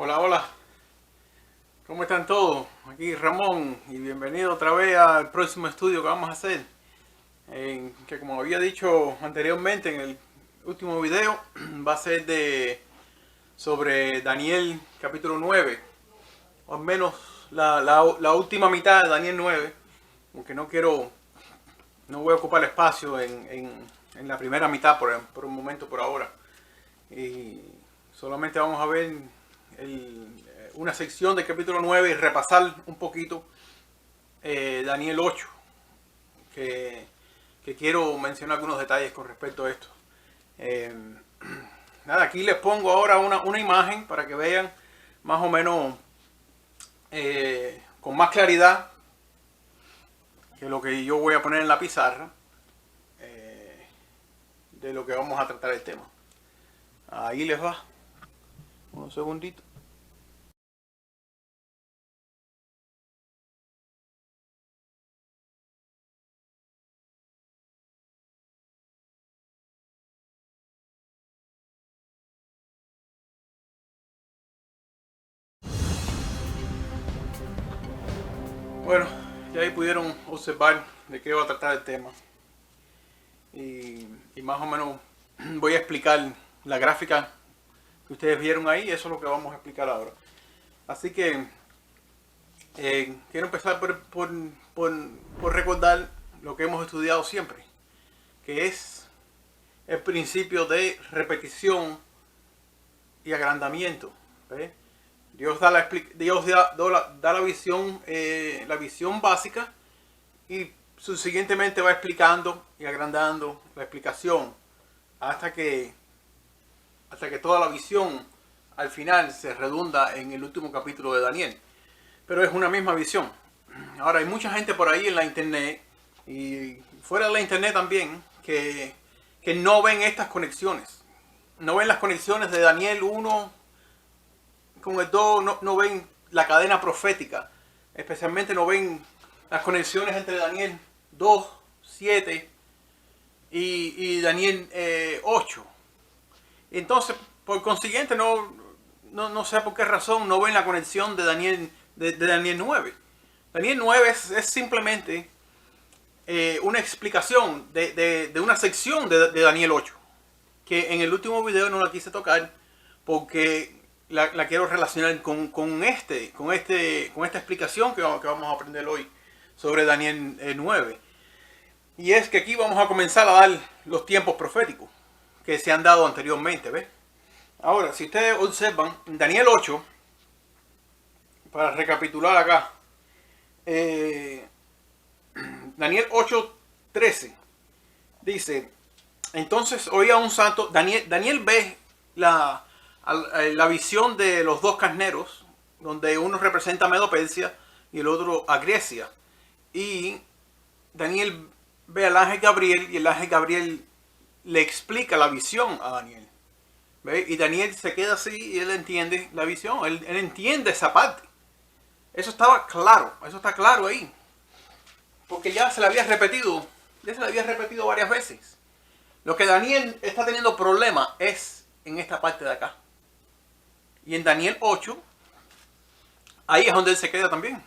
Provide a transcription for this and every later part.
Hola, hola, ¿cómo están todos? Aquí Ramón y bienvenido otra vez al próximo estudio que vamos a hacer. Que como había dicho anteriormente en el último video, va a ser sobre Daniel capítulo 9, o al menos la última mitad de Daniel 9, porque no voy a ocupar espacio en la primera mitad por un momento por ahora. Y solamente vamos a ver una sección del capítulo 9 y repasar un poquito Daniel 8, que quiero mencionar algunos detalles con respecto a esto. Eh, Nada, aquí les pongo ahora una imagen para que vean más o menos con más claridad que lo que yo voy a poner en la pizarra de lo que vamos a tratar el tema. Ahí les va. Un segundito. Bueno, ya ahí pudieron observar de qué va a tratar el tema. Y más o menos voy a explicar la gráfica que ustedes vieron ahí. Eso es lo que vamos a explicar ahora. Así que quiero empezar por recordar lo que hemos estudiado siempre, que es el principio de repetición y agrandamiento. ¿Ve? Dios da la visión básica y subsiguientemente va explicando y agrandando la explicación hasta que toda la visión al final se redunda en el último capítulo de Daniel. Pero es una misma visión. Ahora hay mucha gente por ahí en la internet y fuera de la internet también que no ven estas conexiones. No ven las conexiones de Daniel 1 con el 2, no ven la cadena profética. Especialmente no ven las conexiones entre Daniel 2, 7 y Daniel 8. Entonces, por consiguiente, no sé por qué razón no ven la conexión de Daniel 9. Daniel 9 es simplemente una explicación de una sección de Daniel 8, que en el último video no la quise tocar porque la quiero relacionar con esta explicación que vamos a aprender hoy sobre Daniel 9. Y es que aquí vamos a comenzar a dar los tiempos proféticos que se han dado anteriormente, ¿ves? Ahora, si ustedes observan, Daniel 8, para recapitular acá, Daniel 8:13 dice: entonces oía un santo. Daniel ve la visión de los dos carneros, donde uno representa a Medo Persia y el otro a Grecia. Y Daniel ve al ángel Gabriel y el ángel Gabriel le explica la visión a Daniel. ¿Ve? Y Daniel se queda así y él entiende la visión, él entiende esa parte. Eso estaba claro, eso está claro ahí. Porque ya se le había repetido varias veces. Lo que Daniel está teniendo problema es en esta parte de acá. Y en Daniel 8, ahí es donde él se queda también.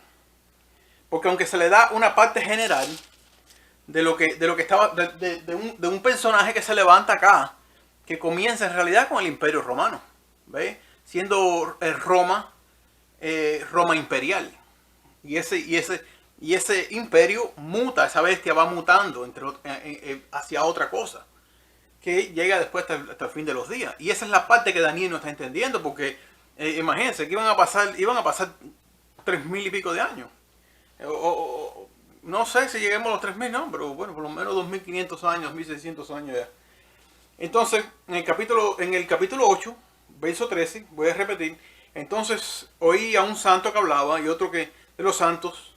Porque aunque se le da una parte general de lo que estaba, de un personaje que se levanta acá, que comienza en realidad con el Imperio Romano, ¿ve? Siendo Roma imperial. Y ese imperio muta, esa bestia va mutando hacia otra cosa, que llega después hasta el fin de los días. Y esa es la parte que Daniel no está entendiendo, porque imagínense que iban a pasar 3.000 y pico de años. No sé si lleguemos a los 3.000, no, pero bueno, por lo menos 2.500 años, 1.600 años ya. Entonces, en el capítulo 8, verso 13, voy a repetir: entonces oí a un santo que hablaba, y otro que de los santos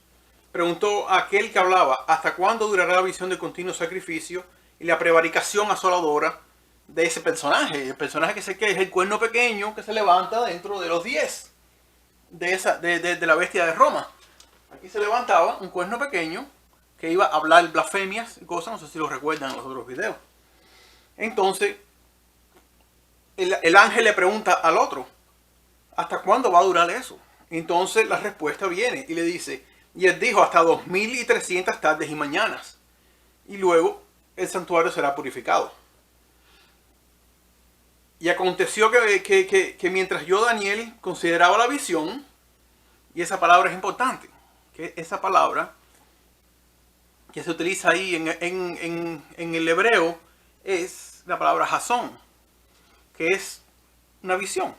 preguntó a aquel que hablaba: ¿hasta cuándo durará la visión del continuo sacrificio y la prevaricación asoladora de ese personaje? El personaje que es el cuerno pequeño que se levanta dentro de los 10 de la bestia de Roma. Aquí se levantaba un cuerno pequeño que iba a hablar blasfemias y cosas, no sé si lo recuerdan en los otros videos. Entonces, el ángel le pregunta al otro, ¿hasta cuándo va a durar eso? Entonces la respuesta viene y le dice, y él dijo, hasta 2300 tardes y mañanas. Y luego el santuario será purificado. Y aconteció que mientras yo, Daniel, consideraba la visión, y esa palabra es importante, que esa palabra que se utiliza ahí en el hebreo es la palabra jasón, que es una visión.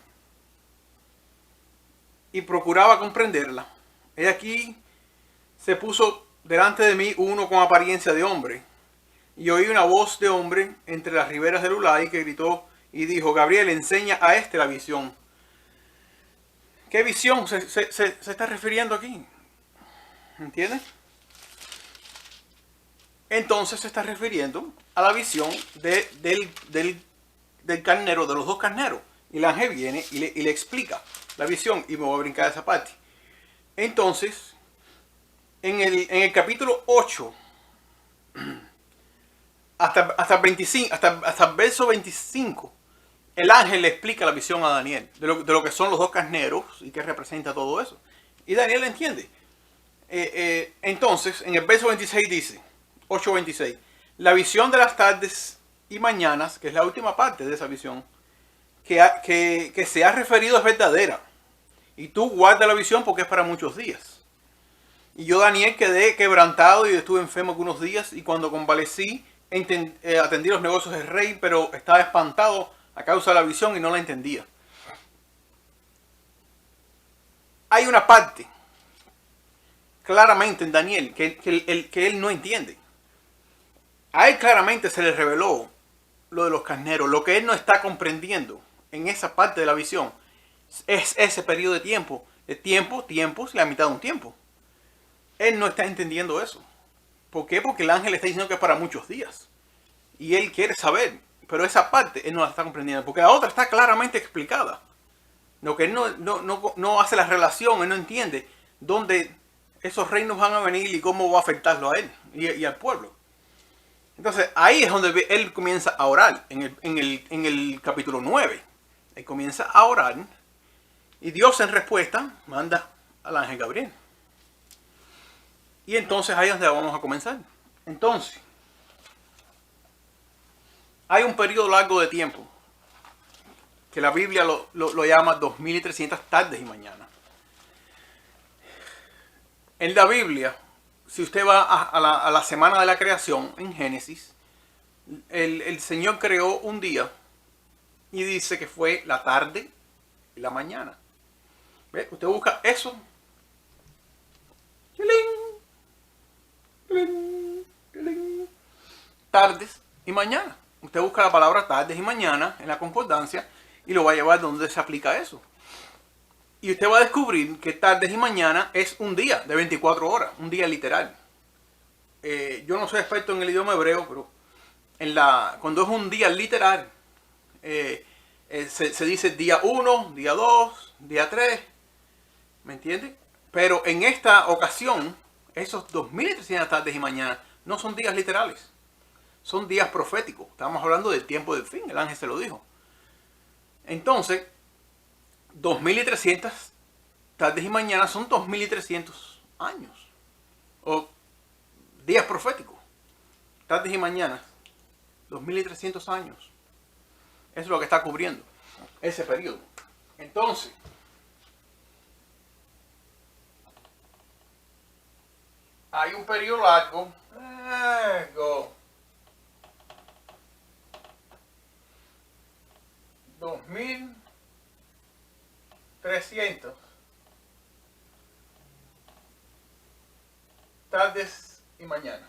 Y procuraba comprenderla. He aquí se puso delante de mí uno con apariencia de hombre, y oí una voz de hombre entre las riberas del Ulai que gritó y dijo, Gabriel, enseña a este la visión. ¿Qué visión se está refiriendo aquí? ¿Entiendes? Entonces se está refiriendo a la visión del carnero, de los dos carneros. Y el ángel viene y le explica la visión. Y me voy a brincar esa parte. Entonces, en el capítulo 8, hasta el verso 25, el ángel le explica la visión a Daniel de lo que son los dos carneros y qué representa todo eso. Y Daniel entiende. Entonces, en el verso 26 dice, 8:26, la visión de las tardes y mañanas, que es la última parte de esa visión, que se ha referido es verdadera. Y tú guarda la visión porque es para muchos días. Y yo, Daniel, quedé quebrantado y estuve enfermo algunos días, y cuando convalecí, atendí los negocios del rey, pero estaba espantado a causa de la visión y no la entendía. Hay una parte claramente en Daniel que él no entiende. A él claramente se le reveló lo de los carneros. Lo que él no está comprendiendo en esa parte de la visión es ese periodo de tiempo. De tiempos, la mitad de un tiempo. Él no está entendiendo eso. ¿Por qué? Porque el ángel está diciendo que es para muchos días. Y él quiere saber. Pero esa parte él no la está comprendiendo. Porque la otra está claramente explicada. Lo que él no hace la relación, él no entiende dónde esos reinos van a venir y cómo va a afectarlo a él y al pueblo. Entonces ahí es donde él comienza a orar, en el capítulo 9. Él comienza a orar y Dios en respuesta manda al ángel Gabriel. Y entonces ahí es donde vamos a comenzar. Entonces, hay un periodo largo de tiempo que la Biblia lo llama 2300 tardes y mañanas. En la Biblia, si usted va a la semana de la creación, en Génesis, el Señor creó un día y dice que fue la tarde y la mañana. ¿Ve? Usted busca eso. Tardes y mañana. Usted busca la palabra tardes y mañana en la concordancia y lo va a llevar donde se aplica eso. Y usted va a descubrir que tardes y mañana es un día de 24 horas, un día literal. Yo no soy experto en el idioma hebreo, pero cuando es un día literal, se dice día 1, día 2, día 3, ¿me entiende? Pero en esta ocasión, esos 2300 tardes y mañanas no son días literales, son días proféticos. Estamos hablando del tiempo del fin, el ángel se lo dijo. Entonces, 2300 tardes y mañanas son 2300 años. O días proféticos. Tardes y mañanas. 2300 años. Eso es lo que está cubriendo ese periodo. Entonces, hay un periodo largo. 2300 tardes y mañana.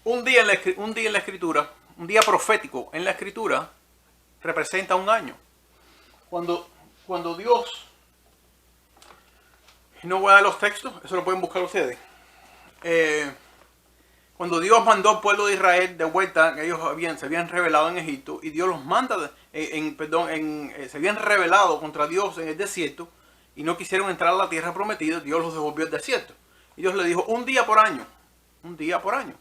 Un día en la escritura, un día profético en la escritura representa un año. Cuando Dios, no voy a dar los textos, eso lo pueden buscar ustedes. Cuando Dios mandó al pueblo de Israel de vuelta, ellos se habían rebelado en Egipto, y Dios los manda, se habían rebelado contra Dios en el desierto, y no quisieron entrar a la tierra prometida. Dios los devolvió al desierto. Y Dios le dijo, un día por año. Un día por año.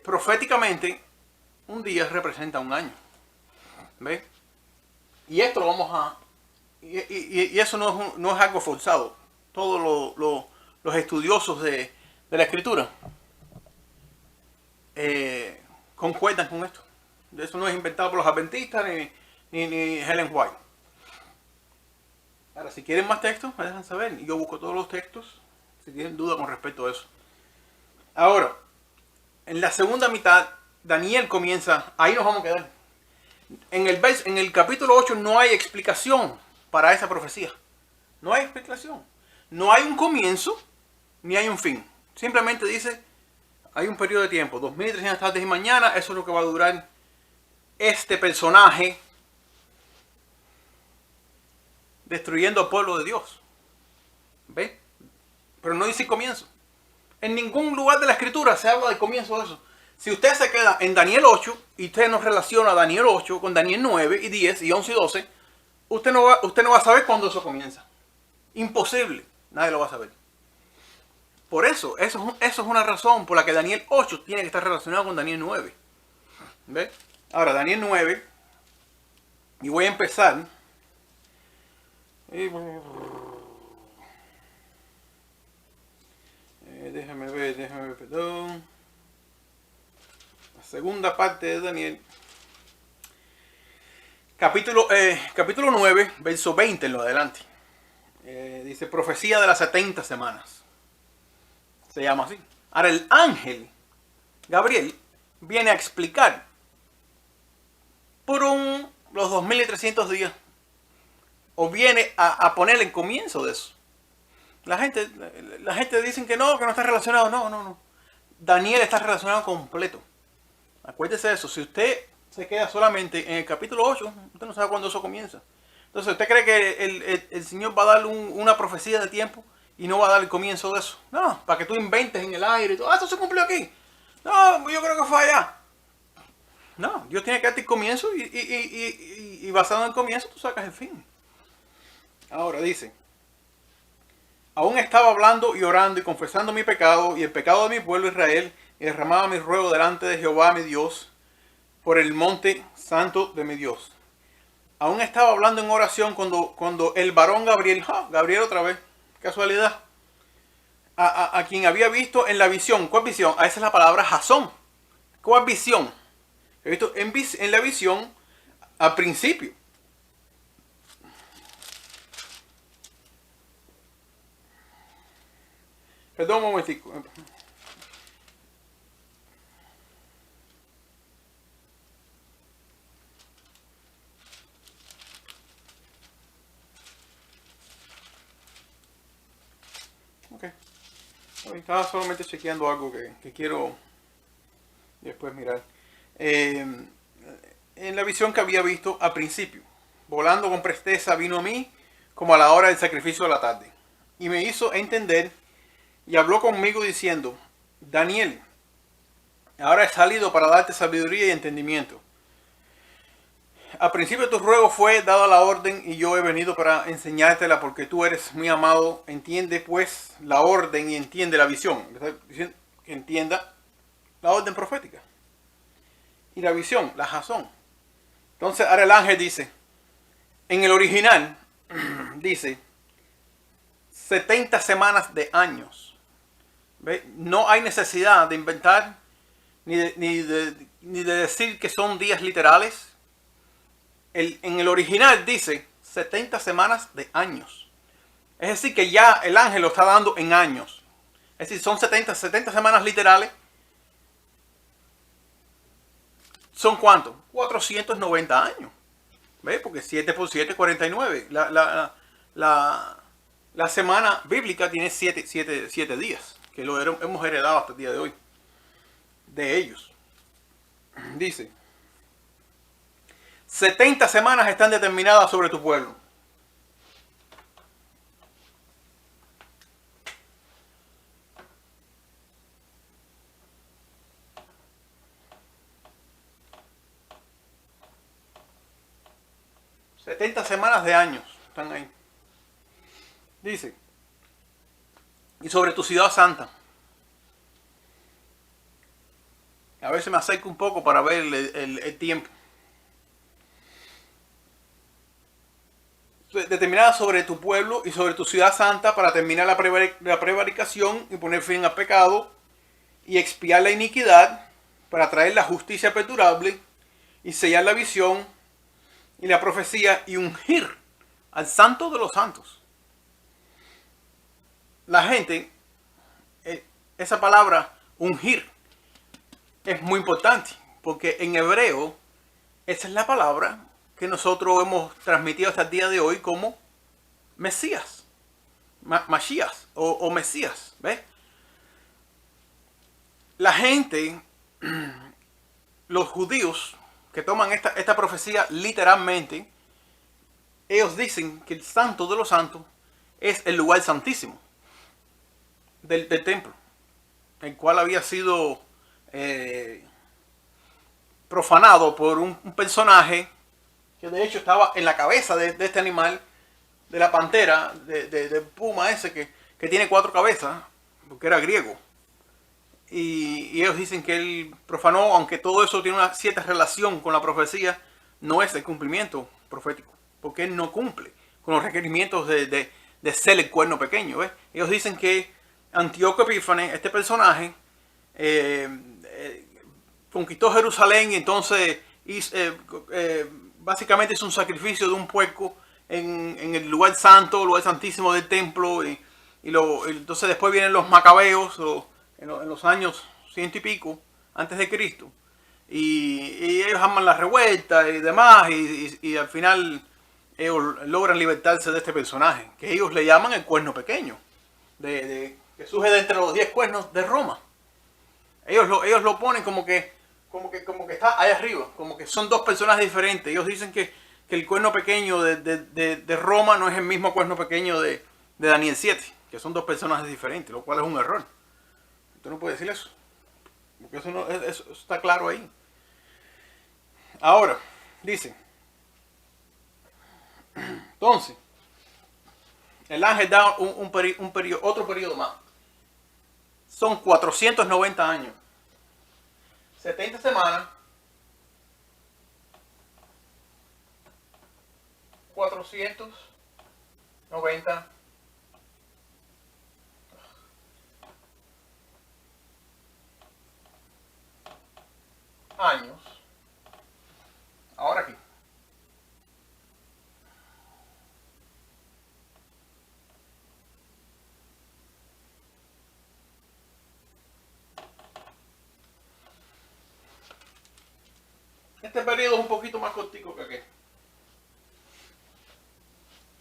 Proféticamente, un día representa un año. ¿Ves? Y esto lo vamos a... Y eso no es algo forzado. Todos los estudiosos de la escritura concuerdan con esto. Eso no es inventado por los adventistas ni Helen White. Ahora, si quieren más textos, me dejan saber. Yo busco todos los textos si tienen duda con respecto a eso. Ahora, en la segunda mitad, Daniel comienza, ahí nos vamos a quedar. En el capítulo 8 no hay explicación para esa profecía. No hay explicación. No hay un comienzo ni hay un fin. Simplemente dice, hay un periodo de tiempo, 2300 tardes y mañana, eso es lo que va a durar este personaje destruyendo al pueblo de Dios. ¿Ve? Pero no dice comienzo. En ningún lugar de la escritura se habla del comienzo de eso. Si usted se queda en Daniel 8 y usted no relaciona Daniel 8 con Daniel 9 y 10 y 11 y 12, usted no va a saber cuándo eso comienza. Imposible. Nadie lo va a saber. Por eso es una razón por la que Daniel 8 tiene que estar relacionado con Daniel 9. ¿Ve? Ahora, Daniel 9, y voy a empezar. Déjame ver, perdón. La segunda parte de Daniel. Capítulo 9, verso 20 en lo adelante. Dice, profecía de las 70 semanas. Se llama así. Ahora el ángel, Gabriel, viene a explicar por los 2300 días. O viene a poner el comienzo de eso. La gente dice que no está relacionado. No. Daniel está relacionado completo. Acuérdese de eso. Si usted se queda solamente en el capítulo 8, usted no sabe cuándo eso comienza. Entonces, ¿usted cree que el Señor va a dar una profecía de tiempo y no va a dar el comienzo de eso? No, para que tú inventes en el aire y todo. Esto se cumplió aquí. No, yo creo que fue allá. No, Dios tiene que darte el comienzo y basado en el comienzo tú sacas el fin. Ahora dice, aún estaba hablando y orando y confesando mi pecado y el pecado de mi pueblo Israel, y derramaba mi ruego delante de Jehová mi Dios por el monte santo de mi Dios. Aún estaba hablando en oración cuando el varón Gabriel, Gabriel otra vez, casualidad, a quien había visto en la visión. ¿Cuál visión? Esa es la palabra Jasón. ¿Cuál visión? He visto en la visión al principio. Perdón un momentico. Ok. Estaba solamente chequeando algo que quiero después mirar. En la visión que había visto al principio, volando con presteza vino a mí como a la hora del sacrificio de la tarde. Y me hizo entender y habló conmigo diciendo, Daniel, ahora he salido para darte sabiduría y entendimiento. Al principio tu ruego fue dada la orden y yo he venido para enseñártela porque tú eres muy amado. Entiende pues la orden y entiende la visión. Que entienda la orden profética. Y la visión, la Jasón. Entonces ahora el ángel dice, en el original dice 70 semanas de años. ¿Ve? No hay necesidad de inventar ni de decir que son días literales. En el original dice 70 semanas de años. Es decir, que ya el ángel lo está dando en años. Es decir, son 70 semanas literales. ¿Son cuántos? 490 años. ¿Ve? Porque 7 por 7 es 49. La semana bíblica tiene 7 días. Que lo hemos heredado hasta el día de hoy. De ellos. Dice, 70 semanas están determinadas sobre tu pueblo. Semanas de años están ahí. Dice, y sobre tu ciudad santa. A veces me acerco un poco para ver el tiempo. Determinada sobre tu pueblo y sobre tu ciudad santa para terminar la prevaricación y poner fin al pecado y expiar la iniquidad para traer la justicia perdurable y sellar la visión y la profecía y ungir al santo de los santos. La gente, esa palabra ungir es muy importante porque en hebreo esa es la palabra que nosotros hemos transmitido hasta el día de hoy como Mesías, Mashiach o Mesías. ¿Ves? La gente, los judíos que toman esta profecía literalmente, ellos dicen que el santo de los santos es el lugar santísimo del templo, el cual había sido profanado por un personaje que de hecho estaba en la cabeza de este animal, de la pantera, del puma ese que tiene 4 cabezas, porque era griego. Y ellos dicen que él profanó, aunque todo eso tiene una cierta relación con la profecía, no es el cumplimiento profético, porque él no cumple con los requerimientos de ser el cuerno pequeño. ¿Ves? Ellos dicen que Antíoco Epífanes, este personaje, conquistó Jerusalén y entonces básicamente hizo un sacrificio de un puerco en el lugar santo, lugar santísimo del templo, entonces después vienen los macabeos en los años 100 y pico antes de Cristo, y ellos arman la revuelta y demás, y al final ellos logran libertarse de este personaje que ellos le llaman el cuerno pequeño, que surge de entre los 10 cuernos de Roma. Ellos lo ponen como que está ahí arriba, como que son 2 personajes diferentes. Ellos dicen que el cuerno pequeño de Roma no es el mismo cuerno pequeño de Daniel 7, que son 2 personajes diferentes, lo cual es un error. Usted no puede decir eso, porque eso está claro ahí. Ahora, dice, entonces, el ángel da otro periodo más. Son 490 años. 70 semanas, 490 años. Ahora aquí. Este periodo es un poquito más cortico que aquel.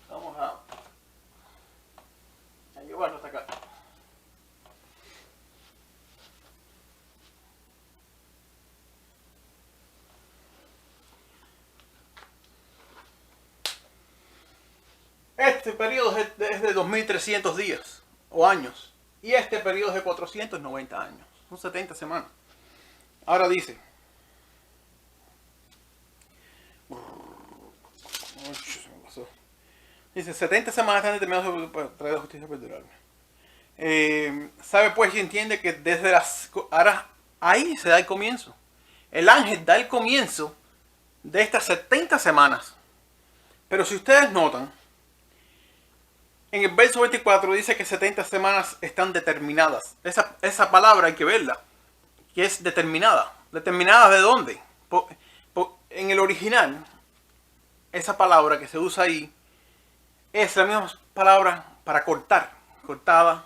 Vamos a llevarlo hasta acá. Este periodo es de 2300 días o años. Y este periodo es de 490 años. Son 70 semanas. Ahora dice. Dice, 70 semanas están determinadas para traer la justicia perdurable. Sabe pues y entiende que desde ahora ahí se da el comienzo. El ángel da el comienzo de estas 70 semanas. Pero si ustedes notan, en el verso 24 dice que 70 semanas están determinadas. Esa palabra hay que verla, que es determinada. ¿Determinada de dónde? En el original, esa palabra que se usa ahí es la misma palabra para cortar. Cortada,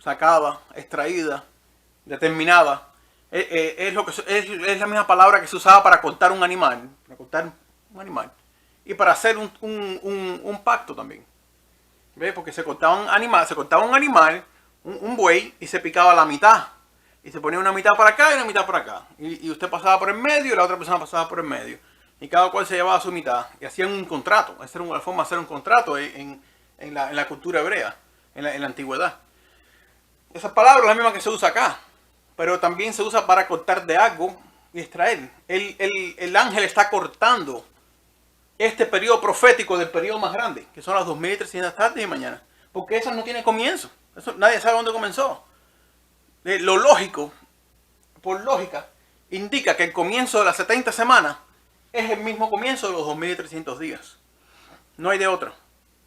sacada, extraída, determinada. Es la misma palabra que se usaba para cortar un animal. Para cortar un animal. Y para hacer un pacto también. ¿Ve? Porque se cortaba un animal, un buey, y se picaba la mitad. Y se ponía una mitad para acá y una mitad para acá. Y usted pasaba por el medio y la otra persona pasaba por el medio. Y cada cual se llevaba su mitad. Y hacían un contrato. Esa era una forma de hacer un contrato en la cultura hebrea, en la antigüedad. Esa palabra es la misma que se usa acá. Pero también se usa para cortar de algo y extraer. El ángel está cortando este periodo profético del periodo más grande, que son las 2300 tardes y mañanas, porque eso no tiene comienzo, nadie sabe dónde comenzó. Lo lógico por lógica, indica que el comienzo de las 70 semanas es el mismo comienzo de los 2300 días. No hay de otra.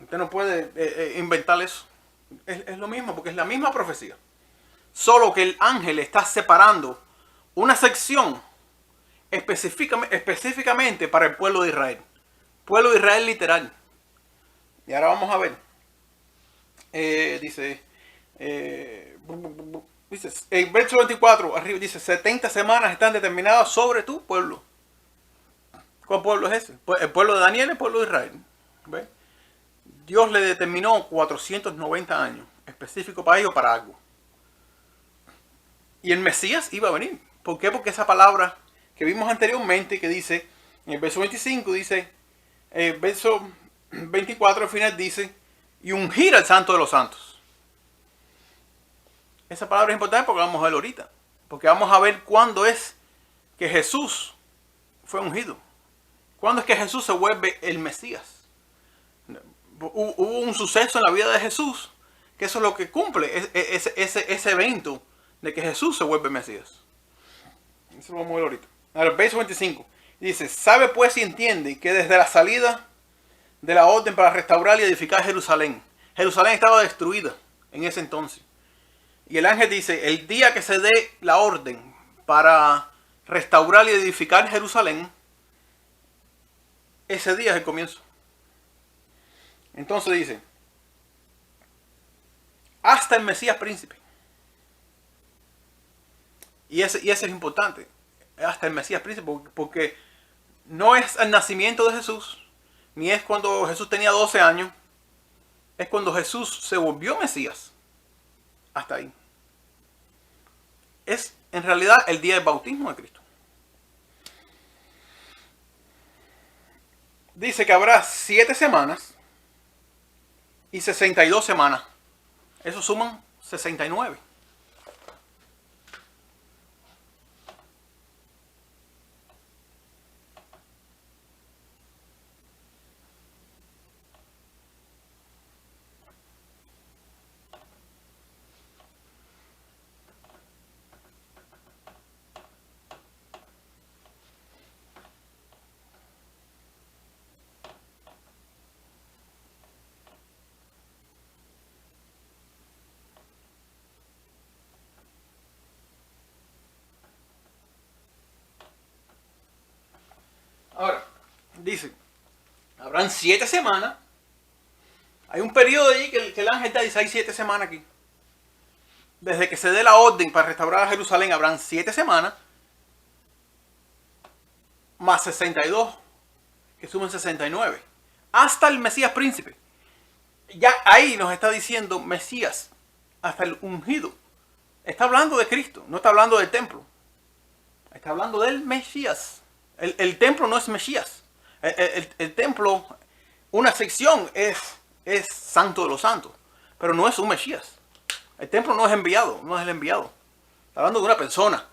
Usted no puede inventar eso. Es lo mismo, porque es la misma profecía. Solo que el ángel está separando una sección específicamente para el pueblo de Israel. Pueblo de Israel literal. Y ahora vamos a ver. Dice, el verso 24, arriba dice, 70 semanas están determinadas sobre tu pueblo. ¿Cuál pueblo es ese? El pueblo de Daniel, el pueblo de Israel. ¿Ve? Dios le determinó 490 años, específico para ellos, para algo. Y el Mesías iba a venir. ¿Por qué? Porque esa palabra que vimos anteriormente, que dice, en el verso 25, dice, el verso 24 al final dice, y ungir al santo de los santos. Esa palabra es importante porque vamos a ver ahorita. Porque vamos a ver cuándo es que Jesús fue ungido. ¿Cuándo es que Jesús se vuelve el Mesías? Hubo un suceso en la vida de Jesús, que eso es lo que cumple ese evento de que Jesús se vuelve Mesías. Eso lo vamos a ver ahorita. Ahora, el verso 25 dice, sabe pues y entiende que desde la salida de la orden para restaurar y edificar Jerusalén. Jerusalén estaba destruida en ese entonces. Y el ángel dice, el día que se dé la orden para restaurar y edificar Jerusalén, ese día es el comienzo. Entonces dice, hasta el Mesías príncipe. Y ese es importante, hasta el Mesías príncipe, porque no es el nacimiento de Jesús, ni es cuando Jesús tenía 12 años, es cuando Jesús se volvió Mesías. Hasta ahí. Es en realidad el día del bautismo de Cristo. Dice que habrá 7 semanas y 62 semanas. Eso suman 69. Ahora, dice, habrán 7 semanas. Hay un periodo allí que el ángel te dice, hay 7 semanas aquí. Desde que se dé la orden para restaurar a Jerusalén, habrán 7 semanas. Más 62, que suman 69. Hasta el Mesías príncipe. Ya ahí nos está diciendo Mesías, hasta el ungido. Está hablando de Cristo, no está hablando del templo. Está hablando del Mesías. El templo no es Mesías. El templo, una sección es Santo de los Santos, pero no es un Mesías. El templo no es enviado, no es el enviado. Está hablando de una persona.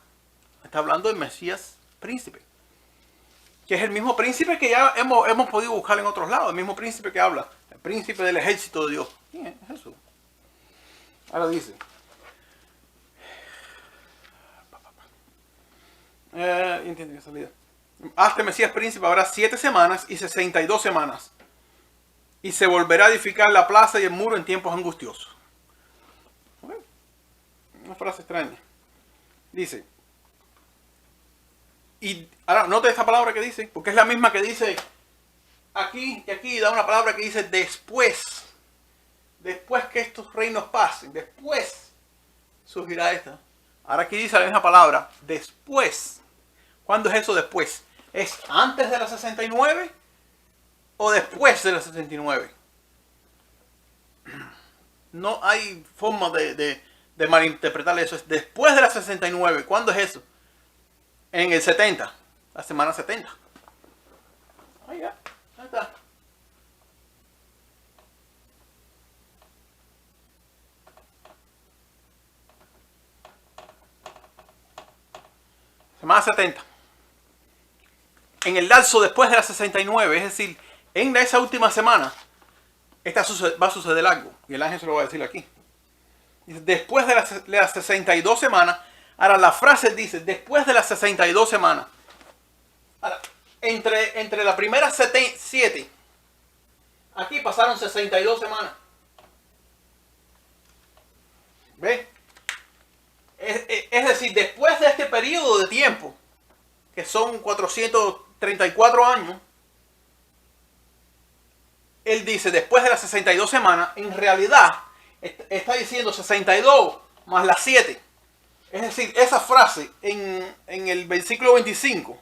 Está hablando del Mesías príncipe. Que es el mismo príncipe que ya hemos podido buscar en otros lados. El mismo príncipe que habla. El príncipe del ejército de Dios. ¿Quién es Jesús? Ahora dice. Entiendo que salida. Hasta el Mesías príncipe habrá 7 semanas y 62 semanas. Y se volverá a edificar la plaza y el muro en tiempos angustiosos. Una frase extraña. Dice. Y ahora, note esta palabra que dice, porque es la misma que dice aquí y aquí, da una palabra que dice después. Después que estos reinos pasen, después surgirá esta. Ahora aquí dice la misma palabra, después. ¿Cuándo es eso después? ¿Es antes de las 69 o después de las 69? No hay forma de malinterpretar eso. Es después de las 69. ¿Cuándo es eso? En el 70. La semana 70. Ahí ya. Ahí está. Semana 70. En el lapso después de las 69, es decir, en esa última semana, va a suceder algo. Y el ángel se lo va a decir aquí. Después de las 62 semanas, Ahora, la frase dice, después de las 62 semanas. Ahora, entre la primera 7, aquí pasaron 62 semanas. ¿Ve? Es decir, después de este periodo de tiempo, que son 434 años, él dice, después de las 62 semanas, en realidad está diciendo 62 más las 7. Es decir, esa frase en el versículo 25,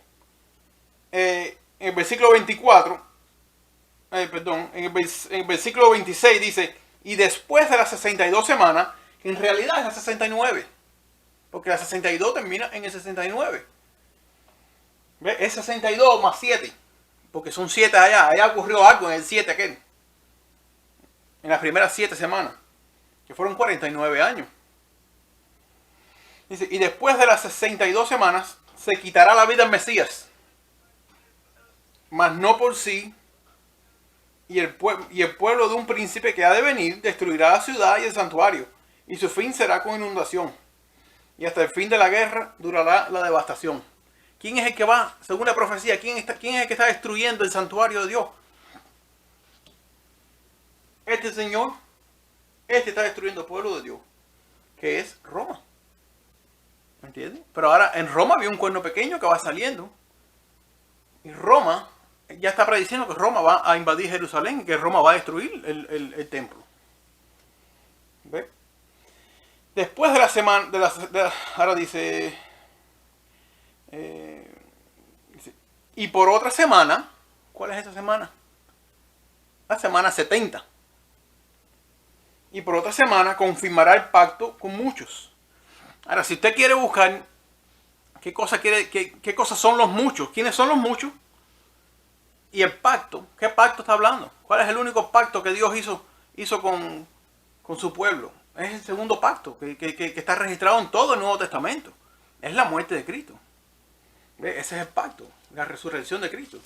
en el versículo 24, en el versículo 26 dice, y después de las 62 semanas, que en realidad es la 69, porque la 62 termina en el 69. ¿Ve? Es 62 más 7, porque son 7 allá. Allá ocurrió algo en el 7 aquel. En las primeras 7 semanas, que fueron 49 años. Dice, y después de las 62 semanas, se quitará la vida al Mesías, mas no por sí, y el pueblo de un príncipe que ha de venir destruirá la ciudad y el santuario, y su fin será con inundación, y hasta el fin de la guerra durará la devastación. ¿Quién es el que va, según la profecía, quién es el que está destruyendo el santuario de Dios? Este señor, está destruyendo el pueblo de Dios, que es Roma. ¿Me entiendes? Pero ahora en Roma había un cuerno pequeño que va saliendo. Y Roma, ya está prediciendo que Roma va a invadir Jerusalén y que Roma va a destruir el templo. ¿Ve? Después de la semana, ahora dice, y por otra semana, ¿cuál es esa semana? La semana 70. Y por otra semana confirmará el pacto con muchos. Ahora, si usted quiere buscar qué cosas son los muchos, quiénes son los muchos, y el pacto, ¿qué pacto está hablando? ¿Cuál es el único pacto que Dios hizo con su pueblo? Es el segundo pacto que está registrado en todo el Nuevo Testamento. Es la muerte de Cristo. ¿Ve? Ese es el pacto, la resurrección de Cristo.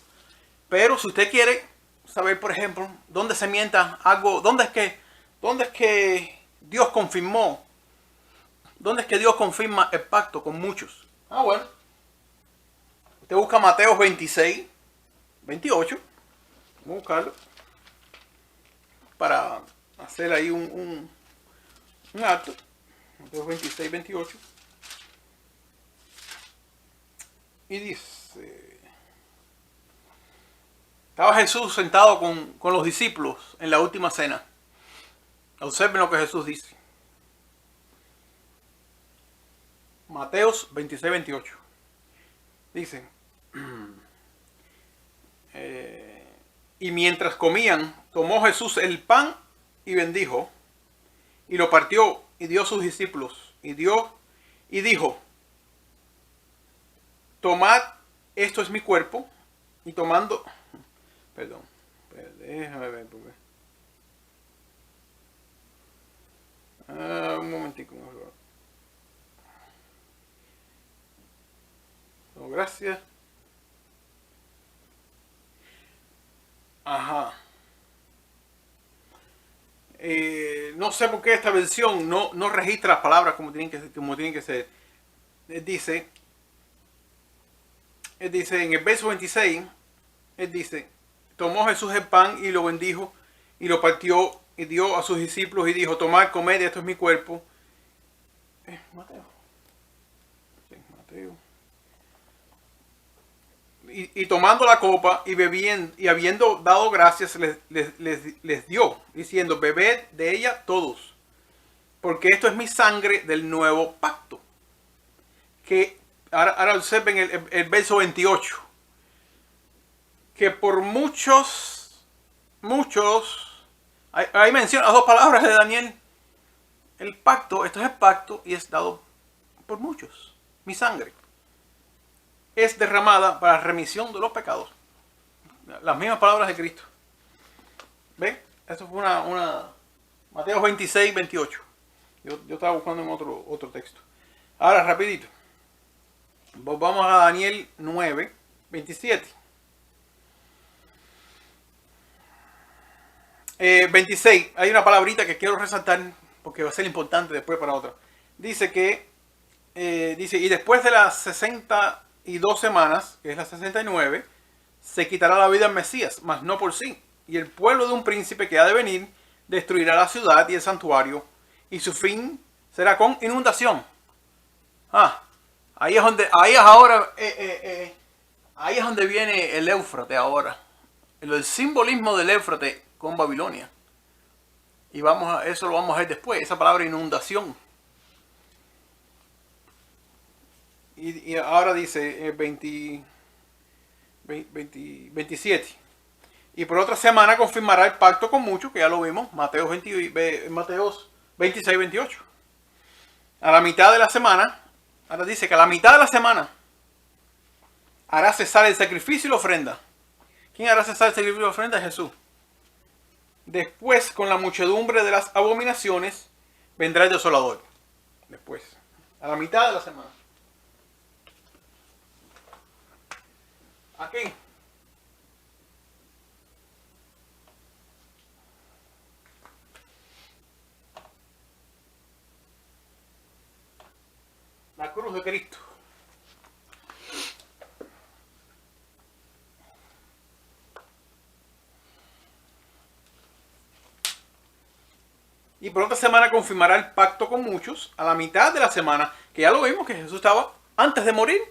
Pero si usted quiere saber, por ejemplo, dónde se mienta algo, dónde es que Dios confirmó, dónde es que Dios confirma el pacto con muchos. Bueno, usted busca Mateo 26, 28, vamos a buscarlo para hacer ahí un acto. Mateo 26, 28. Y dice, estaba Jesús sentado con los discípulos en la última cena. Observen lo que Jesús dice. Mateos 26, 28. Dice, y mientras comían, tomó Jesús el pan y bendijo, y lo partió y dio a sus discípulos, y dijo, tomad, esto es mi cuerpo, y tomando, perdón, déjame ver, porque, un momentico, no, gracias. Ajá. No sé por qué esta versión no registra las palabras como tienen que ser. Dice en el verso 26, él dice, tomó Jesús el pan y lo bendijo y lo partió y dio a sus discípulos y dijo, tomad, comed, esto es mi cuerpo. Mateo. Sí, Mateo. Y tomando la copa y bebiendo y habiendo dado gracias les dio, diciendo, bebed de ella todos, porque esto es mi sangre del nuevo pacto. Que ahora observen el verso 28, que por muchos, ahí menciona las dos palabras de Daniel, el pacto, esto es el pacto y es dado por muchos, mi sangre es derramada para remisión de los pecados. Las mismas palabras de Cristo. ¿Ven? Esto fue una Mateo 26, 28. Yo estaba buscando en otro texto. Ahora, rapidito. Vamos a Daniel 9, 27. 26. Hay una palabrita que quiero resaltar porque va a ser importante después para otra. Dice que dice, y después de las 62 semanas, que es la 69, se quitará la vida en Mesías, mas no por sí. Y el pueblo de un príncipe que ha de venir destruirá la ciudad y el santuario, y su fin será con inundación. Ahí es donde, ahí es donde viene el Éufrates ahora. El simbolismo del Éufrates con Babilonia. Y eso lo vamos a ver después, esa palabra inundación. Y ahora dice 27. Y por otra semana confirmará el pacto con muchos, que ya lo vimos, Mateos 26, 28. A la mitad de la semana, ahora dice que a la mitad de la semana hará cesar el sacrificio y la ofrenda. ¿Quién hará cesar el sacrificio y la ofrenda? Jesús. Después, con la muchedumbre de las abominaciones, vendrá el desolador. Después, a la mitad de la semana. Aquí. La cruz de Cristo. Y por otra semana confirmará el pacto con muchos. A la mitad de la semana, que ya lo vimos que Jesús estaba, antes de morir,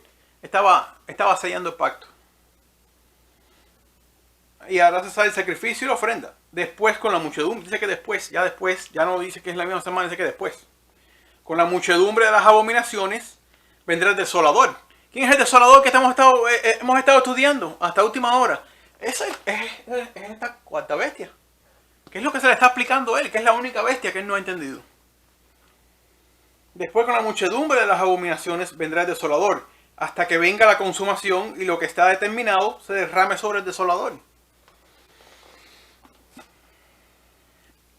estaba sellando el pacto. Y hará cesar el sacrificio y la ofrenda. Después con la muchedumbre, dice que después, ya no dice que es la misma semana, dice que después. Con la muchedumbre de las abominaciones vendrá el desolador. ¿Quién es el desolador que hemos estado estudiando hasta última hora? Esa es esta cuarta bestia. ¿Qué es lo que se le está explicando a él? Que es la única bestia que él no ha entendido. Después con la muchedumbre de las abominaciones vendrá el desolador, hasta que venga la consumación y lo que está determinado se derrame sobre el desolador.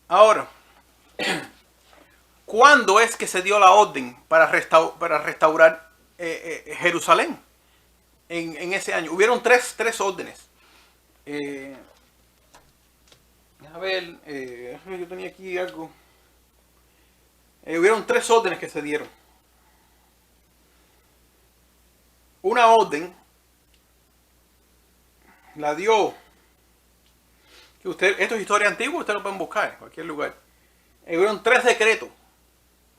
Ahora, ¿cuándo es que se dio la orden para restaurar Jerusalén? En ese año. Hubieron tres órdenes. A ver, yo tenía aquí algo. Hubieron tres órdenes que se dieron. Una orden la dio, que esto es historia antigua, ustedes lo pueden buscar en cualquier lugar. Hubieron tres decretos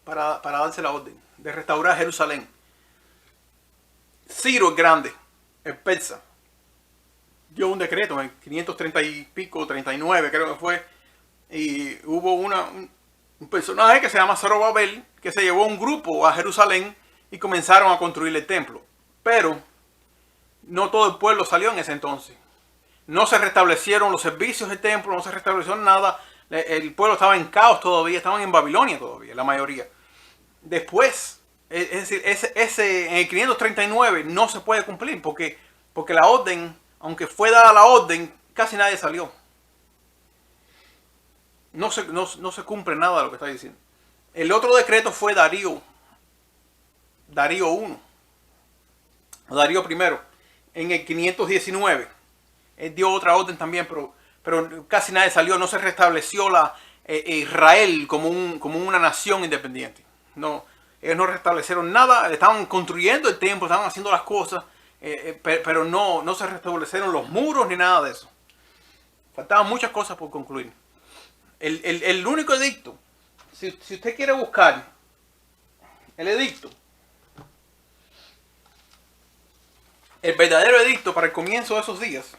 para darse la orden de restaurar Jerusalén. Ciro el Grande, el persa, dio un decreto en 530 y pico, 39 creo que fue, y hubo un personaje que se llama Zorobabel, que se llevó un grupo a Jerusalén y comenzaron a construir el templo. Pero no todo el pueblo salió en ese entonces. No se restablecieron los servicios del templo, no se restableció nada. El pueblo estaba en caos todavía, estaban en Babilonia todavía, la mayoría. Después, es decir, en el 539 no se puede cumplir porque la orden, aunque fue dada la orden, casi nadie salió. No se cumple nada de lo que está diciendo. El otro decreto fue Darío I, en el 519. Él dio otra orden también, pero casi nadie salió. No se restableció Israel como una nación independiente. No, ellos no restablecieron nada. Estaban construyendo el templo, estaban haciendo las cosas, pero no se restablecieron los muros ni nada de eso. Faltaban muchas cosas por concluir. El único edicto, si usted quiere buscar el edicto, el verdadero edicto para el comienzo de esos días,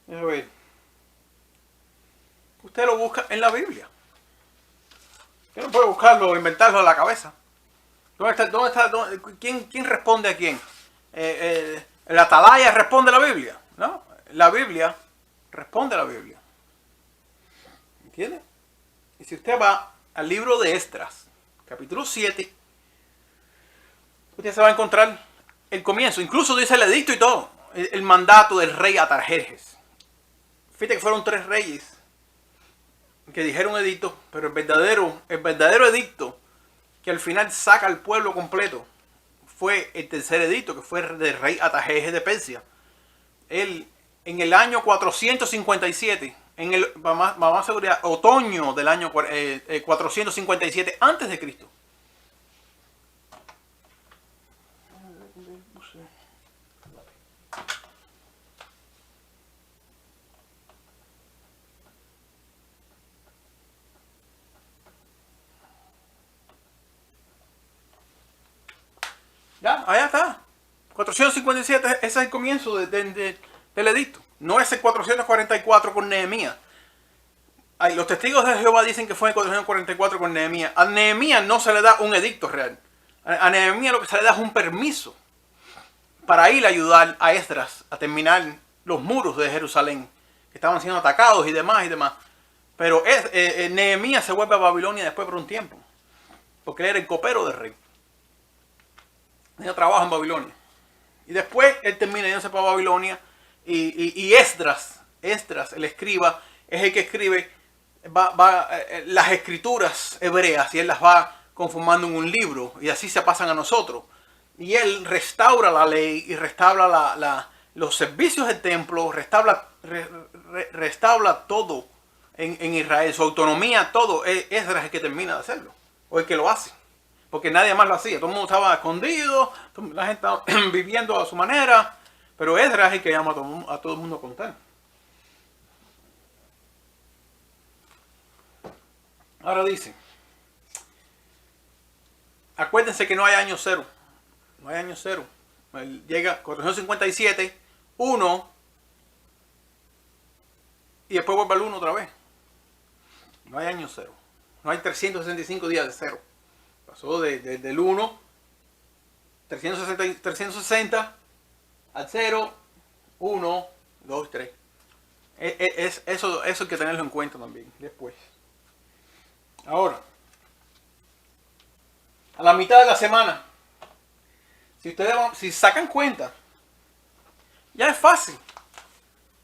a ver, usted lo busca en la Biblia. Usted no puede buscarlo o inventarlo en la cabeza. ¿Quién responde a quién? ¿El atalaya responde a la Biblia? No, la Biblia responde a la Biblia. ¿Entiende? Y si usted va al libro de Esdras, capítulo 7, usted se va a encontrar el comienzo. Incluso dice el edicto y todo. El mandato del rey Atarjerjes. Fíjate que fueron tres reyes que dijeron edicto, pero el verdadero edicto que al final saca al pueblo completo fue el tercer edicto, que fue del rey Artajerjes de Persia. Él, en el año 457 más seguridad, otoño del año 457 antes de Cristo. Ya, allá está. 457, ese es el comienzo del edicto. No es el 444 con Nehemías. Los testigos de Jehová dicen que fue en 444 con Nehemías. A Nehemías no se le da un edicto real. A Nehemías lo que se le da es un permiso para ir a ayudar a Esdras a terminar los muros de Jerusalén, que estaban siendo atacados y demás y demás. Pero Nehemías se vuelve a Babilonia después por un tiempo, porque él era el copero del rey. Tenía trabajo en Babilonia. Y después él termina yéndose para Babilonia. Y Esdras, el escriba, es el que escribe las escrituras hebreas. Y él las va conformando en un libro. Y así se pasan a nosotros. Y él restaura la ley y restaura los servicios del templo. Restaura todo en Israel. Su autonomía, todo. Esdras es el que termina de hacerlo. O el que lo hace. Porque nadie más lo hacía. Todo el mundo estaba escondido. La gente estaba viviendo a su manera. Pero Esdras es el que llama a todo el mundo a contar. Ahora dice. Acuérdense que no hay año cero. No hay año cero. Llega 457, 1. Y después vuelve al 1 otra vez. No hay año cero. No hay 365 días de cero. Pasó del 1, 360 al 0, 1, 2, 3. Eso hay que tenerlo en cuenta también después. Ahora, a la mitad de la semana, si sacan cuenta, ya es fácil.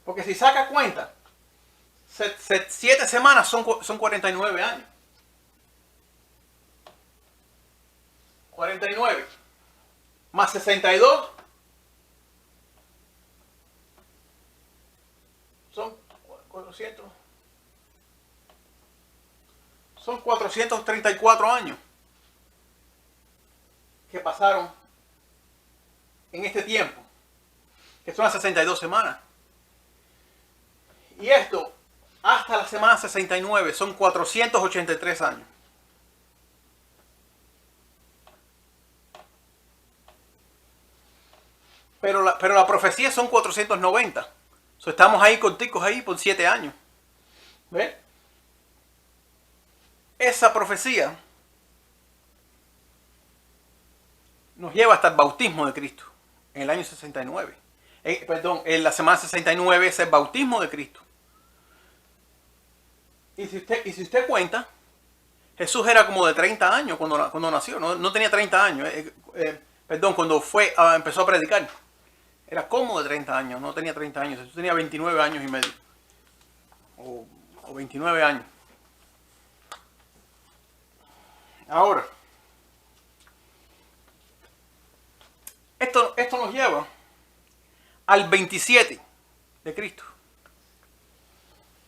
Porque si sacan cuenta, 7 semanas son 49 años. 49 más 62 son 400. Son 434 años que pasaron en este tiempo, que son las 62 semanas. Y esto, hasta la semana 69, son 483 años. Pero la profecía son 490. So, estamos ahí corticos ahí por 7 años. ¿Ves? Esa profecía nos lleva hasta el bautismo de Cristo. En el año 69. En la semana 69 es el bautismo de Cristo. Y si usted cuenta, Jesús era como de 30 años cuando nació. No tenía 30 años. Cuando empezó a predicar. Era como de 30 años, no tenía 30 años. Jesús tenía 29 años y medio. O 29 años. Ahora, esto nos lleva al 27 de Cristo.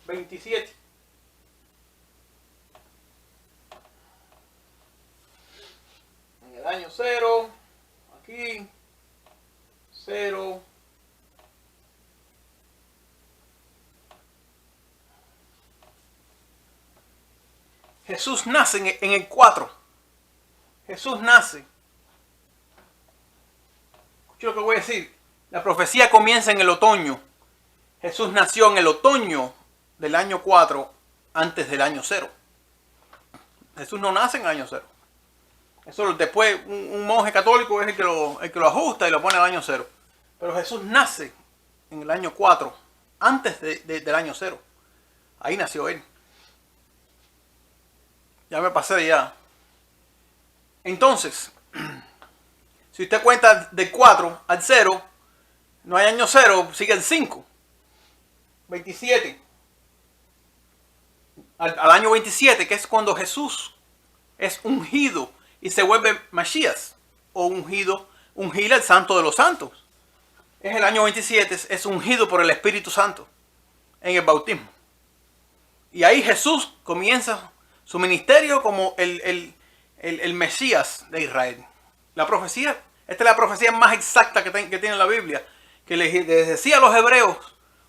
27. En el año 0, aquí, 0. Jesús nace en el 4. Jesús nace. Escucha lo que voy a decir. La profecía comienza en el otoño. Jesús nació en el otoño del año 4 antes del año 0. Jesús no nace en el año 0. Eso después un monje católico es el que lo ajusta y lo pone al año 0. Pero Jesús nace en el año 4 antes del año 0. Ahí nació él. Ya me pasé de ya. Entonces, si usted cuenta del 4 al 0, no hay año 0, sigue el 5. 27. Al año 27, que es cuando Jesús es ungido y se vuelve Masías, o ungir al Santo de los Santos. Es el año 27, es ungido por el Espíritu Santo en el bautismo. Y ahí Jesús comienza su ministerio como el Mesías de Israel. La profecía, esta es la profecía más exacta que tiene la Biblia, que les decía a los hebreos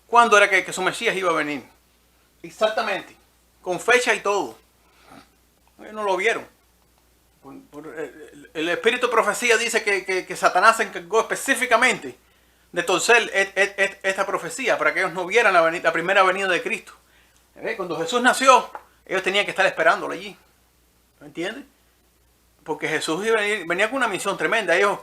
cuándo era que su Mesías iba a venir. Exactamente, con fecha y todo. Ellos no lo vieron. El espíritu de profecía dice que Satanás se encargó específicamente de torcer esta profecía para que ellos no vieran la primera venida de Cristo. Cuando Jesús nació, ellos tenían que estar esperándolo allí. ¿Me entiendes? Porque Jesús venía con una misión tremenda. Ellos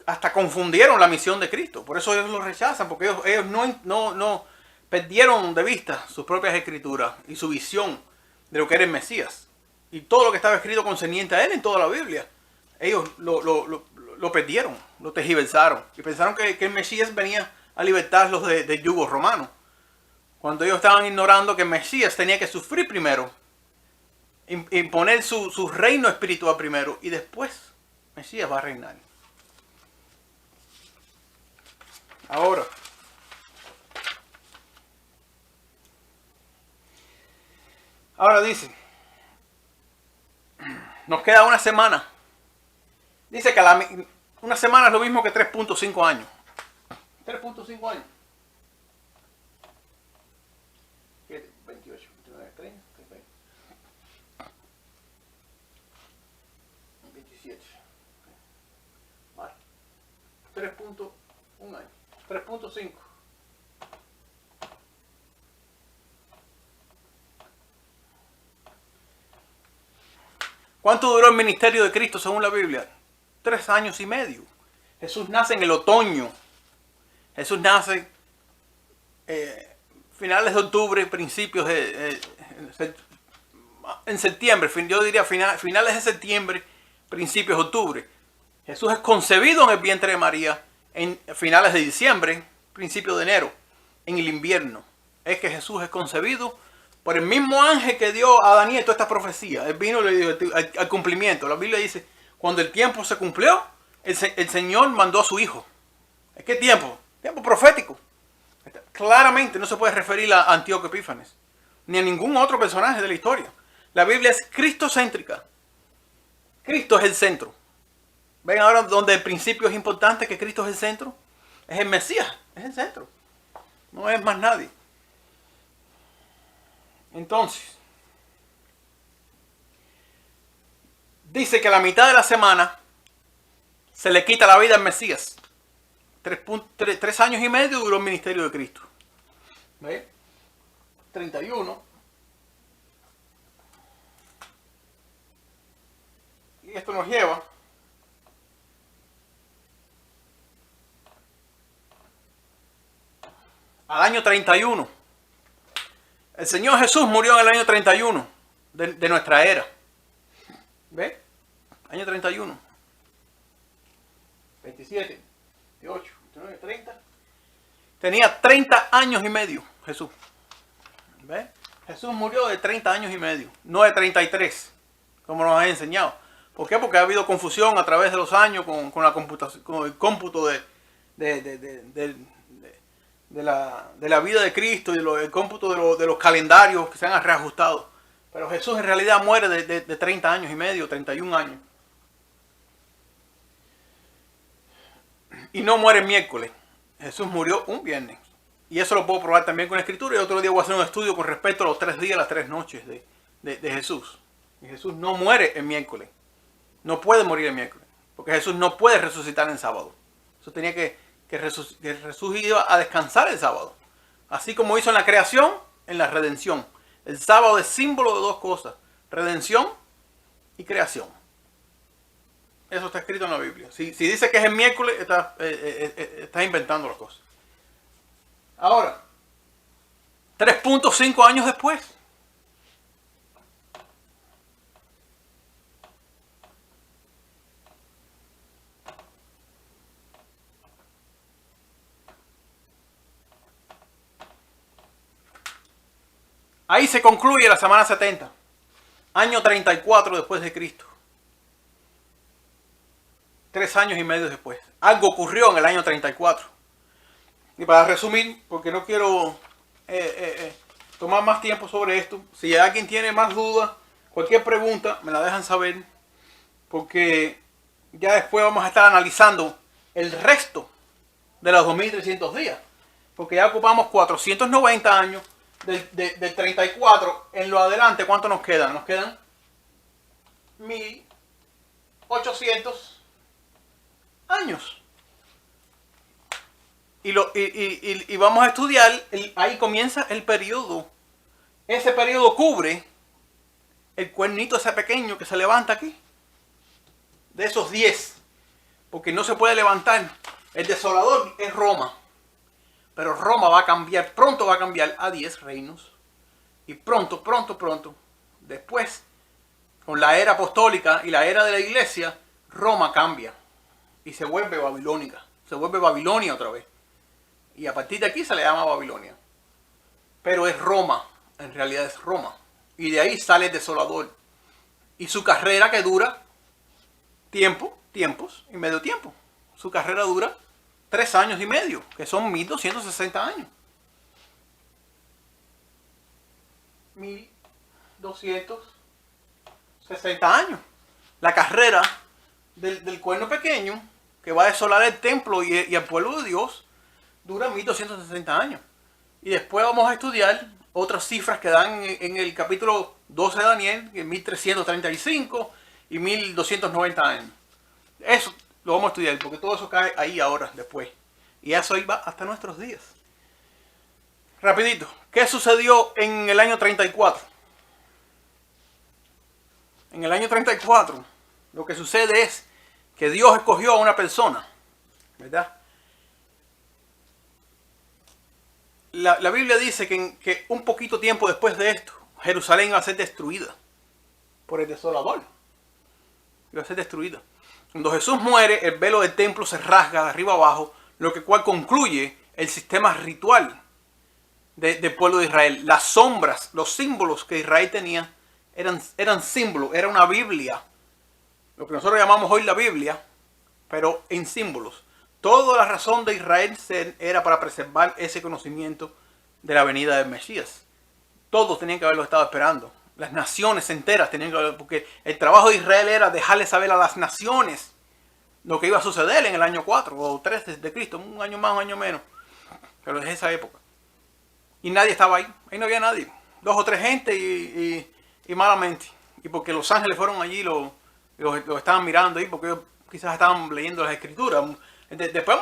hasta confundieron la misión de Cristo. Por eso ellos lo rechazan, porque ellos no perdieron de vista sus propias escrituras y su visión de lo que era el Mesías. Y todo lo que estaba escrito concerniente a él en toda la Biblia. Ellos lo perdieron, lo tergiversaron. Y pensaron que el Mesías venía a libertarlos del yugo romano. Cuando ellos estaban ignorando que el Mesías tenía que sufrir primero, imponer su reino espiritual primero, y después Mesías va a reinar. Ahora dice, nos queda una semana. Dice que una semana es lo mismo que 3.5 años. 3.5 años. 28, 29, 30, 27. Vale. 3.1 año. 3.5. ¿Cuánto duró el ministerio de Cristo según la Biblia? 3 años y medio. Jesús nace en el otoño. Jesús nace finales de octubre, principios en septiembre. Yo diría finales de septiembre, principios de octubre. Jesús es concebido en el vientre de María en finales de diciembre, principios de enero, en el invierno. Es que Jesús es concebido por el mismo ángel que dio a Daniel toda esta profecía. Él vino al cumplimiento. La Biblia dice, cuando el tiempo se cumplió, el Señor mandó a su Hijo. ¿Es qué tiempo? Tiempo profético. Claramente no se puede referir a Antíoco Epífanes, ni a ningún otro personaje de la historia. La Biblia es cristocéntrica. Cristo es el centro. ¿Ven ahora donde el principio es importante, que Cristo es el centro? Es el Mesías, es el centro. No es más nadie. Entonces, dice que a la mitad de la semana se le quita la vida al Mesías. 3 años y medio duró el ministerio de Cristo. ¿Ve? 31. Y esto nos lleva al año 31. El Señor Jesús murió en el año 31 de nuestra era. ¿Ve? Año 31. 27, 28, 29, 30. Tenía 30 años y medio Jesús. ¿Ve? Jesús murió de 30 años y medio, no de 33, como nos ha enseñado. ¿Por qué? Porque ha habido confusión a través de los años con la computación, con el cómputo de la vida de Cristo y el cómputo de los calendarios que se han reajustado. Pero Jesús en realidad muere de 30 años y medio, 31 años. Y no muere el miércoles. Jesús murió un viernes. Y eso lo puedo probar también con la Escritura. Y otro día voy a hacer un estudio con respecto a los 3 días, las 3 noches de Jesús. Y Jesús no muere el miércoles. No puede morir el miércoles. Porque Jesús no puede resucitar en sábado. Eso tenía que Jesús iba a descansar el sábado. Así como hizo en la creación, en la redención. El sábado es símbolo de 2 cosas. Redención y creación. Eso está escrito en la Biblia. Si dice que es el miércoles, está inventando las cosas. Ahora, 3.5 años después. Ahí se concluye la semana 70. Año 34 después de Cristo. 3 años y medio después. Algo ocurrió en el año 34. Y para resumir, porque no quiero tomar más tiempo sobre esto. Si alguien tiene más dudas, cualquier pregunta, me la dejan saber. Porque ya después vamos a estar analizando el resto de los 2300 días. Porque ya ocupamos 490 años del 34 en lo adelante. ¿Cuánto nos quedan? Nos quedan 1800 años. Y vamos a estudiar, ahí comienza el periodo. Ese periodo cubre el cuernito ese pequeño que se levanta aquí. De esos 10. Porque no se puede levantar. El desolador es Roma. Pero Roma va a cambiar, pronto va a cambiar a 10 reinos. Y pronto, después, con la era apostólica y la era de la iglesia, Roma cambia. Y se vuelve babilónica. Se vuelve Babilonia otra vez. Y a partir de aquí se le llama Babilonia. Pero es Roma. En realidad es Roma. Y de ahí sale el desolador. Y su carrera que dura tiempos y medio tiempo. Su carrera dura 3 años y medio, que son 1260 años. 1260 años. La carrera del cuerno pequeño, que va a desolar el templo y el pueblo de Dios, dura 1260 años. Y después vamos a estudiar otras cifras que dan en el capítulo 12 de Daniel, en 1335 y 1290 años. Eso lo vamos a estudiar, porque todo eso cae ahí ahora, después. Y eso ahí va hasta nuestros días. Rapidito, ¿qué sucedió en el año 34? En el año 34, lo que sucede es que Dios escogió a una persona, ¿verdad? La Biblia dice que un poquito tiempo después de esto, Jerusalén va a ser destruida por el desolador. Va a ser destruida. Cuando Jesús muere, el velo del templo se rasga de arriba abajo, lo que cual concluye el sistema ritual del pueblo de Israel. Las sombras, los símbolos que Israel tenía eran símbolos, era una Biblia. Lo que nosotros llamamos hoy la Biblia, pero en símbolos. Toda la razón de Israel era para preservar ese conocimiento de la venida del Mesías. Todos tenían que haberlo estado esperando. Las naciones enteras tenían que haberlo, porque el trabajo de Israel era dejarle saber a las naciones lo que iba a suceder en el año 4 o 3 de Cristo, un año más, un año menos. Pero es esa época. Y nadie estaba ahí. Ahí no había nadie. 2 o 3 gente y malamente. Y porque los ángeles fueron allí, lo estaban mirando ahí, porque ellos quizás estaban leyendo las escrituras. Después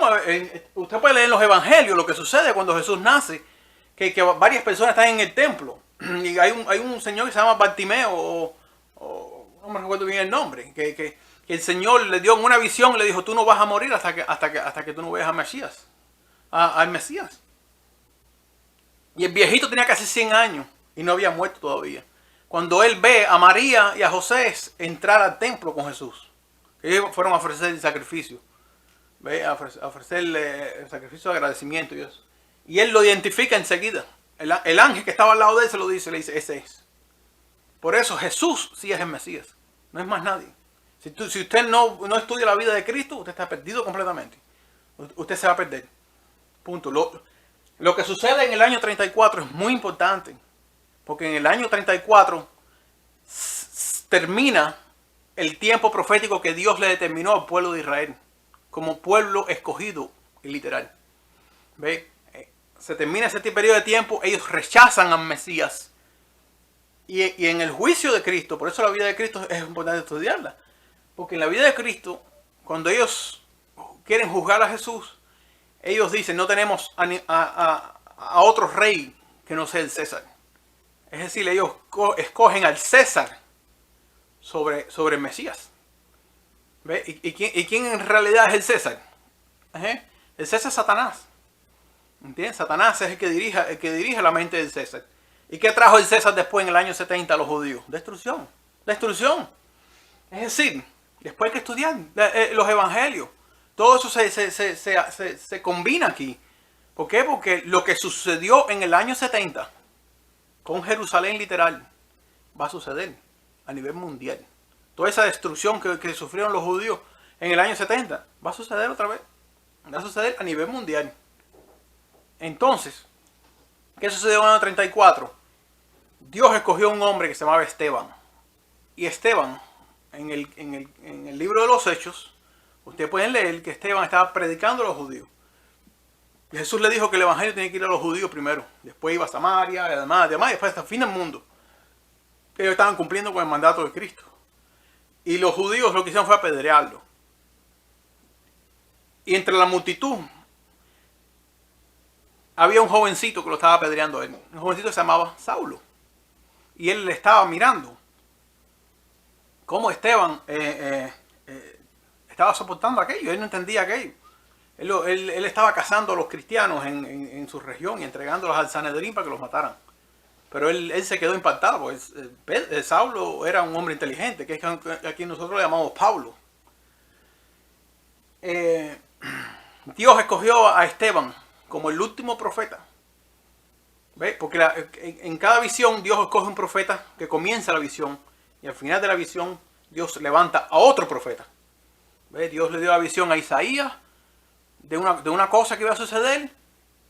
usted puede leer en los evangelios lo que sucede cuando Jesús nace, que varias personas están en el templo y hay un señor que se llama Bartimeo no me recuerdo bien el nombre, que el Señor le dio en una visión, le dijo: tú no vas a morir hasta que tú no veas al Mesías, al Mesías. Y el viejito tenía casi 100 años y no había muerto todavía, cuando él ve a María y a José entrar al templo con Jesús. Ellos fueron a ofrecer el sacrificio, a ofrecerle el sacrificio de agradecimiento y eso. Y él lo identifica enseguida. El ángel que estaba al lado de él se lo dice, le dice: ese es. Por eso Jesús sí es el Mesías, no es más nadie. Si usted no estudia la vida de Cristo, usted está perdido completamente. Usted se va a perder. Punto. Lo que sucede en el año 34 es muy importante, porque en el año 34 termina el tiempo profético que Dios le determinó al pueblo de Israel como pueblo escogido, literal. ¿Ve? Se termina ese periodo de tiempo, ellos rechazan al Mesías. Y en el juicio de Cristo, por eso la vida de Cristo es importante estudiarla. Porque en la vida de Cristo, cuando ellos quieren juzgar a Jesús, ellos dicen: no tenemos a otro rey que no sea el César. Es decir, ellos escogen al César sobre el Mesías. ¿Ve? ¿Y quién en realidad es el César? El César es Satanás. ¿Entiendes? Satanás es el que dirige la mente del César. ¿Y qué trajo el César después en el año 70 a los judíos? Destrucción. Destrucción. Es decir, después hay que estudiar los evangelios. Todo eso se combina aquí. ¿Por qué? Porque lo que sucedió en el año 70 con Jerusalén literal va a suceder a nivel mundial. Toda esa destrucción que sufrieron los judíos en el año 70 va a suceder otra vez. Va a suceder a nivel mundial. Entonces, ¿qué sucedió en el año 34? Dios escogió un hombre que se llamaba Esteban. Y Esteban, en el libro de los Hechos, ustedes pueden leer que Esteban estaba predicando a los judíos. Y Jesús le dijo que el evangelio tenía que ir a los judíos primero. Después iba a Samaria, y después hasta el fin del mundo. Ellos estaban cumpliendo con el mandato de Cristo. Y los judíos lo que hicieron fue apedrearlo. Y entre la multitud había un jovencito que lo estaba apedreando a él. Un jovencito que se llamaba Saulo. Y él le estaba mirando cómo Esteban estaba soportando aquello. Él no entendía aquello. Él estaba cazando a los cristianos en su región y entregándolos al Sanedrín para que los mataran. Pero él se quedó impactado, porque Saulo era un hombre inteligente, que es que aquí nosotros le llamamos Pablo. Dios escogió a Esteban como el último profeta. ¿Ve? Porque en cada visión Dios escoge un profeta que comienza la visión. Y al final de la visión Dios levanta a otro profeta. ¿Ve? Dios le dio la visión a Isaías de una cosa que iba a suceder.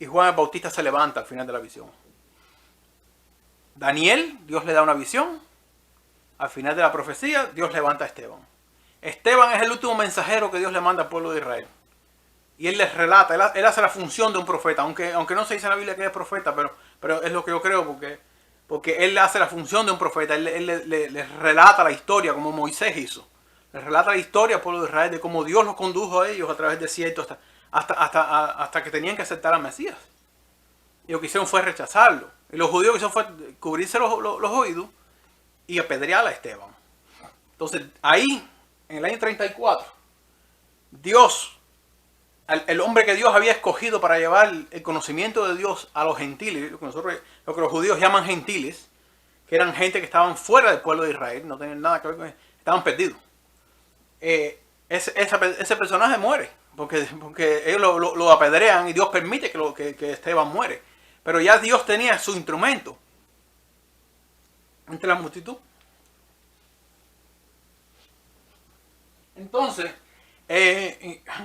Y Juan el Bautista se levanta al final de la visión. Daniel, Dios le da una visión. Al final de la profecía, Dios levanta a Esteban. Esteban es el último mensajero que Dios le manda al pueblo de Israel. Y él les relata, él hace la función de un profeta. Aunque no se dice en la Biblia que es profeta, pero es lo que yo creo, porque él hace la función de un profeta. Él les relata la historia como Moisés hizo. Les relata la historia al pueblo de Israel de cómo Dios los condujo a ellos a través del desierto hasta que tenían que aceptar al Mesías. Y lo que hicieron fue rechazarlo. Y los judíos lo que hicieron fue cubrirse los oídos y apedrear a Esteban. Entonces, ahí, en el año 34, Dios, el hombre que Dios había escogido para llevar el conocimiento de Dios a los gentiles, lo que los judíos llaman gentiles, que eran gente que estaban fuera del pueblo de Israel, no tenían nada que ver con eso, estaban perdidos. Ese personaje muere, porque ellos lo apedrean y Dios permite que Esteban muere. Pero ya Dios tenía su instrumento entre la multitud. Entonces,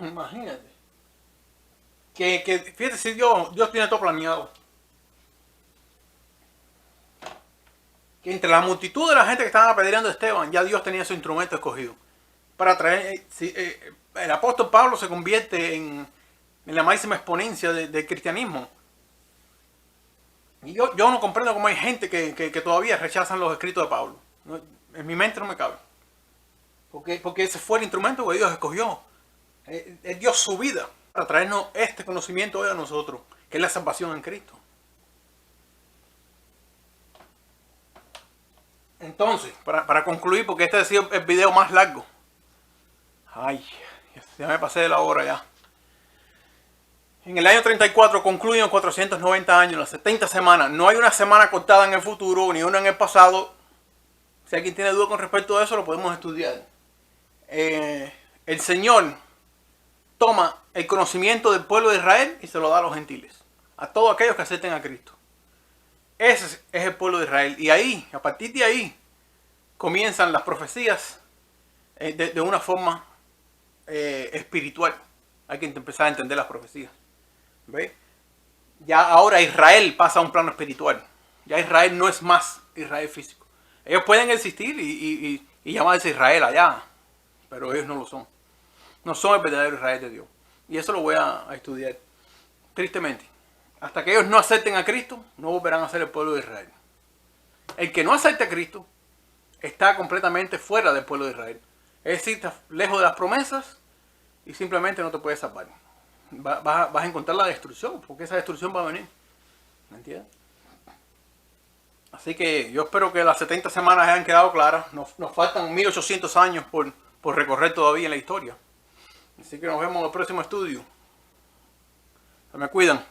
imagínate, que fíjate si Dios tiene todo planeado. Que entre la multitud de la gente que estaban apedreando a Esteban, ya Dios tenía su instrumento escogido. Para traer, el apóstol Pablo se convierte en la máxima exponencia del cristianismo. Y yo no comprendo cómo hay gente que todavía rechazan los escritos de Pablo. En mi mente no me cabe. Porque ese fue el instrumento que Dios escogió. Él dio su vida para traernos este conocimiento hoy a nosotros, que es la salvación en Cristo. Entonces, para concluir, porque este ha sido el video más largo. Ay, ya me pasé de la hora ya. En el año 34 concluyen 490 años, las 70 semanas. No hay una semana cortada en el futuro, ni una en el pasado. Si alguien tiene duda con respecto a eso, lo podemos estudiar. El Señor toma el conocimiento del pueblo de Israel y se lo da a los gentiles. A todos aquellos que acepten a Cristo. Ese es el pueblo de Israel. Y ahí, a partir de ahí, comienzan las profecías de una forma espiritual. Hay que empezar a entender las profecías. ¿Ve? Ya ahora Israel pasa a un plano espiritual. Ya Israel no es más Israel físico. Ellos pueden existir y llamarse Israel allá, pero ellos no lo son. No son el verdadero Israel de Dios. Y eso lo voy a estudiar tristemente. Hasta que ellos no acepten a Cristo, no volverán a ser el pueblo de Israel. El que no acepte a Cristo está completamente fuera del pueblo de Israel. Es decir, está lejos de las promesas y simplemente no te puedes salvar. Vas a encontrar la destrucción, porque esa destrucción va a venir. ¿Me entiendes? Así que yo espero que las 70 semanas hayan quedado claras. Nos faltan 1800 años por recorrer todavía en la historia. Así que nos vemos en el próximo estudio. Se me cuidan.